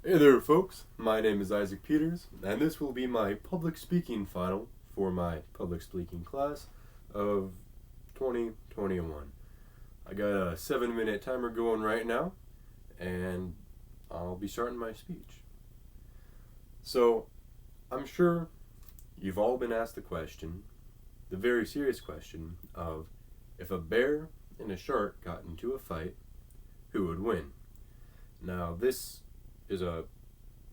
Hey there, folks. My name is Isaac Peters, and this will be my public speaking final for my public speaking class of 2021. I got a 7-minute timer going right now, and I'll be starting my speech. So, I'm sure you've all been asked the question, the very serious question, of if a bear and a shark got into a fight, who would win? Now, this is a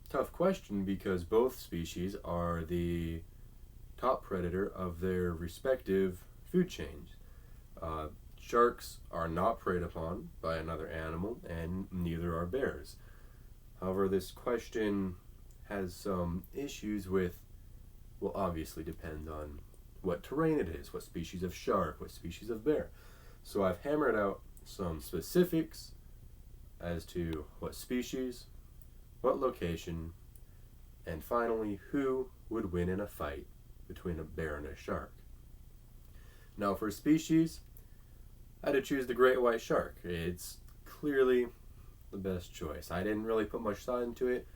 tough question because both species are the top predator of their respective food chains. Uh, Sharks are not preyed upon by another animal, and neither are bears. However, this question has some issues with, well, obviously depends on what terrain it is, what species of shark, what species of bear. So I've hammered out some specifics as to what species, what location, and finally, who would win in a fight between a bear and a shark. Now, for species, I had to choose the great white shark. It's clearly the best choice. I didn't really put much thought into it.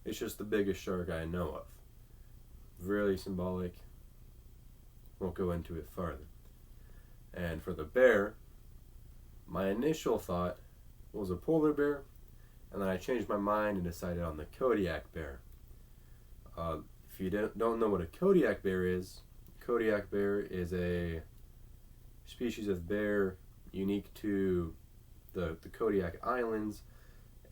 It's just the biggest shark I know of. Really symbolic. Won't go into it farther. And for the bear, my initial thought was a polar bear, and then I changed my mind and decided on the Kodiak bear. If you don't know what a Kodiak bear is a species of bear unique to the Kodiak Islands,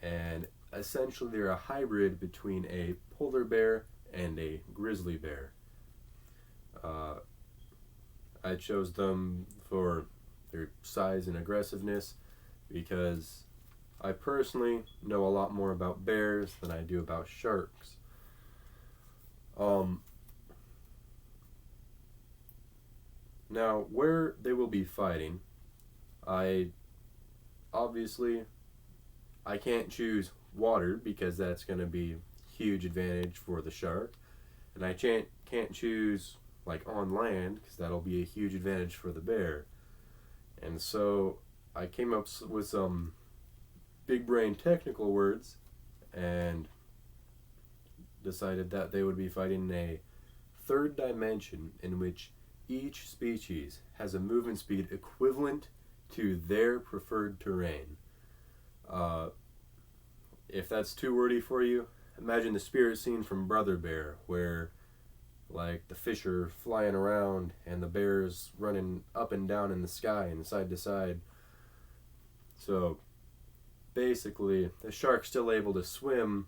and essentially they're a hybrid between a polar bear and a grizzly bear. I chose them for their size and aggressiveness because I personally know a lot more about bears than I do about sharks. Now, where they will be fighting, I obviously I can't choose water because that's going to be huge advantage for the shark, and I can't choose like on land because that'll be a huge advantage for the bear. And so I came up with some big brain technical words and decided that they would be fighting in a third dimension in which each species has a movement speed equivalent to their preferred terrain. Uh, if that's too wordy for you, imagine the spirit scene from Brother Bear, where like the fish are flying around and the bear's running up and down in the sky and side to side. So basically, the shark's still able to swim,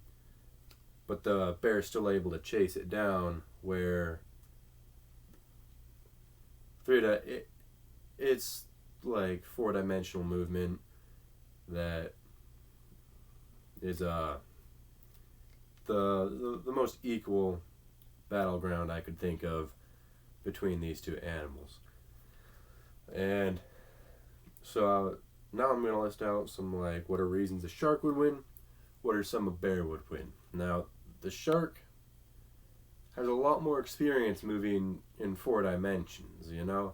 but the bear's still able to chase it down. Where it's like four-dimensional movement that is the most equal battleground I could think of between these two animals. And so now I'm gonna list out some like what are reasons a shark would win, what are some a bear would win. Now the shark has a lot more experience moving in four dimensions, you know?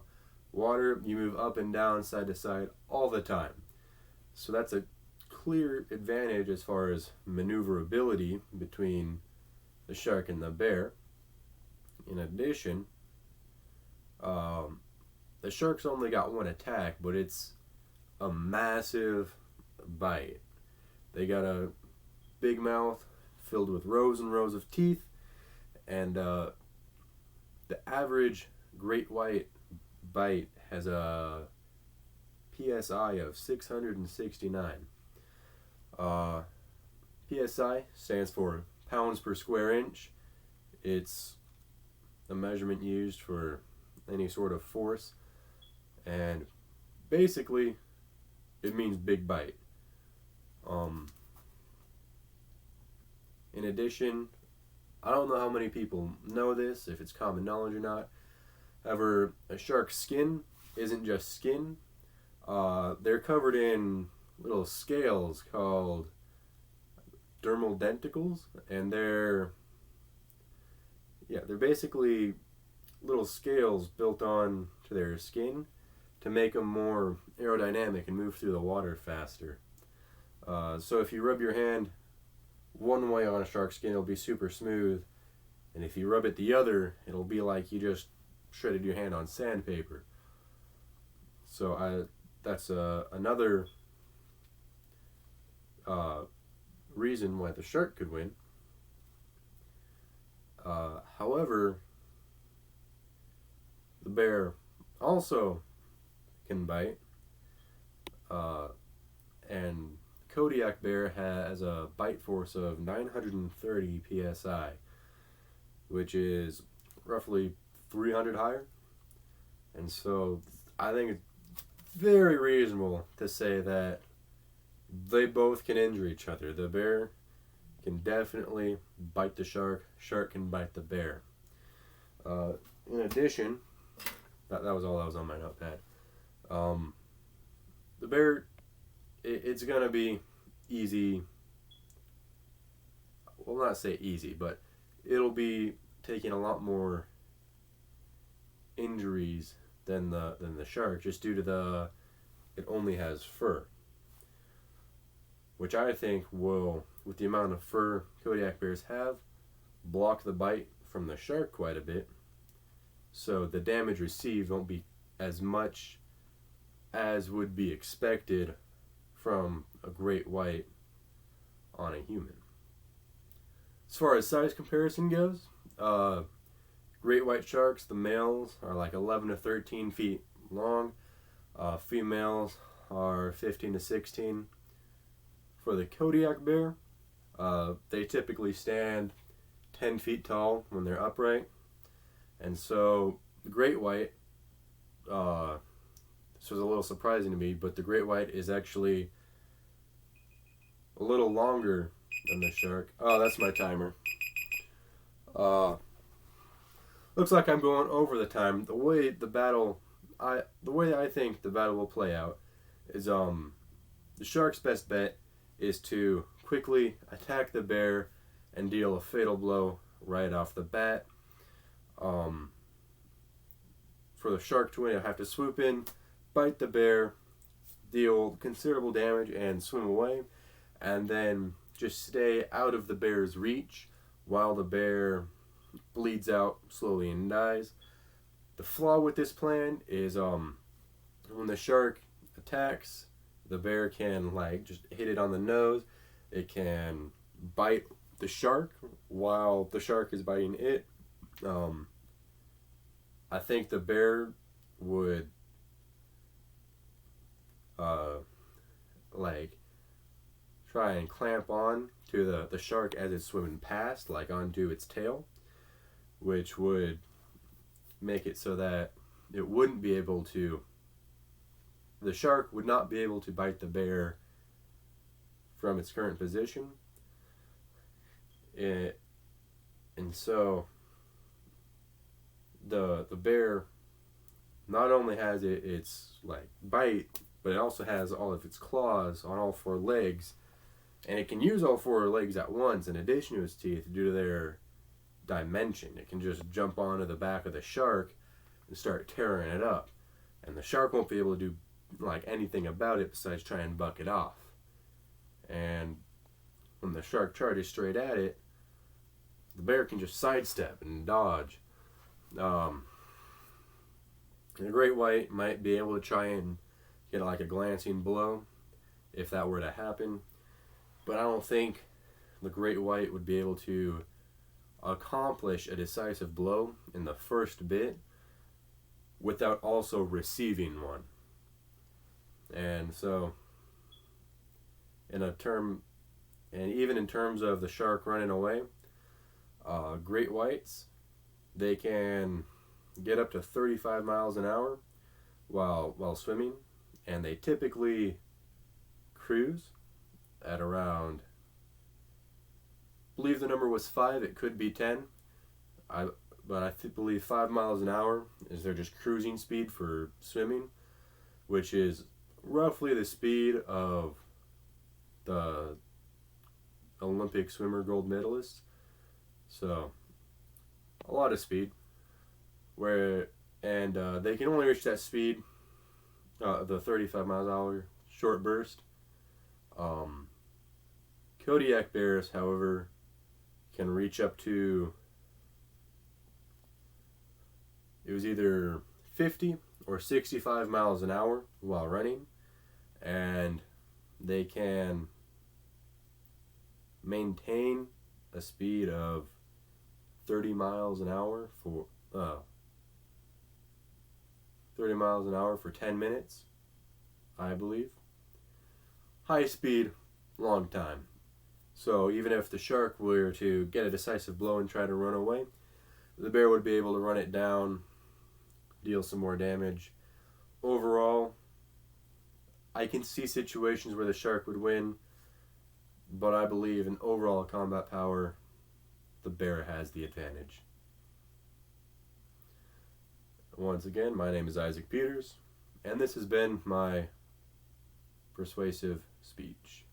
Water, you move up and down, side to side all the time. So that's a clear advantage as far as maneuverability between the shark and the bear. In addition, the shark's only got one attack, but it's a massive bite. They got a big mouth filled with rows and rows of teeth, and the average great white bite has a PSI of 669. PSI stands for pounds per square inch. It's the measurement used for any sort of force, and basically it means big bite. In addition, I don't know how many people know this, if it's common knowledge or not. However, a shark's skin isn't just skin. They're covered in little scales called dermal denticles, and they're basically little scales built on to their skin to make them more aerodynamic and move through the water faster. So if you rub your hand one way on a shark's skin, it'll be super smooth, and if you rub it the other, it'll be like you just shredded your hand on sandpaper. So that's another reason why the shark could win. However, the bear also can bite, and Kodiak bear has a bite force of 930 psi, which is roughly 300 higher. And so I think it's very reasonable to say that they both can injure each other. The bear can definitely bite the shark. Shark can bite the bear. In addition, that was all that was on my notepad. The bear, it's going to be easy. Well, not say easy, but it'll be taking a lot more injuries than the shark, just due to it only has fur, which I think will, with the amount of fur Kodiak bears have, block the bite from the shark quite a bit, so the damage received won't be as much as would be expected from a great white on a human. As far as size comparison goes, great white sharks, the males are like 11 to 13 feet long. Females are 15 to 16. For the Kodiak bear, they typically stand 10 feet tall when they're upright. And so the great white, this was a little surprising to me, but the great white is actually a little longer than the shark. Oh, that's my timer. Looks like I'm going over the time. The way I think the battle will play out is the shark's best bet is to quickly attack the bear and deal a fatal blow right off the bat. For the shark to win, you'll have to swoop in, bite the bear, deal considerable damage, and swim away, and then just stay out of the bear's reach while the bear bleeds out slowly and dies. The flaw with this plan is when the shark attacks, the bear can just hit it on the nose. It can bite the shark while the shark is biting it. I think the bear would try and clamp on to the shark as it's swimming past, like onto its tail, which would make it so that it wouldn't be able to, the shark would not be able to bite the bear from its current position. And so the bear not only has its bite, but it also has all of its claws on all four legs, and it can use all four legs at once in addition to its teeth due to their dimension. It can just jump onto the back of the shark and start tearing it up, and the shark won't be able to do anything about it besides try and buck it off. And when the shark charges straight at it, the bear can just sidestep and dodge. And a great white might be able to try and get a glancing blow if that were to happen, but I don't think the great white would be able to accomplish a decisive blow in the first bit without also receiving one. And so even in terms of the shark running away, great whites, they can get up to 35 miles an hour while swimming, and they typically cruise at around, I believe the number was 5, it could be 10, but I believe 5 miles an hour is their just cruising speed for swimming, which is roughly the speed of the Olympic swimmer gold medalists. So a lot of speed, and they can only reach that speed, the 35 miles an hour short burst, Kodiak bears, however, can reach up to, it was either 50 or 65 miles an hour while running, and they can maintain a speed of 30 miles an hour for 10 minutes, I believe. High speed, long time. So even if the shark were to get a decisive blow and try to run away, the bear would be able to run it down, deal some more damage. Overall, I can see situations where the shark would win, but I believe in overall combat power, the bear has the advantage. Once again, my name is Isaac Peters, and this has been my persuasive speech.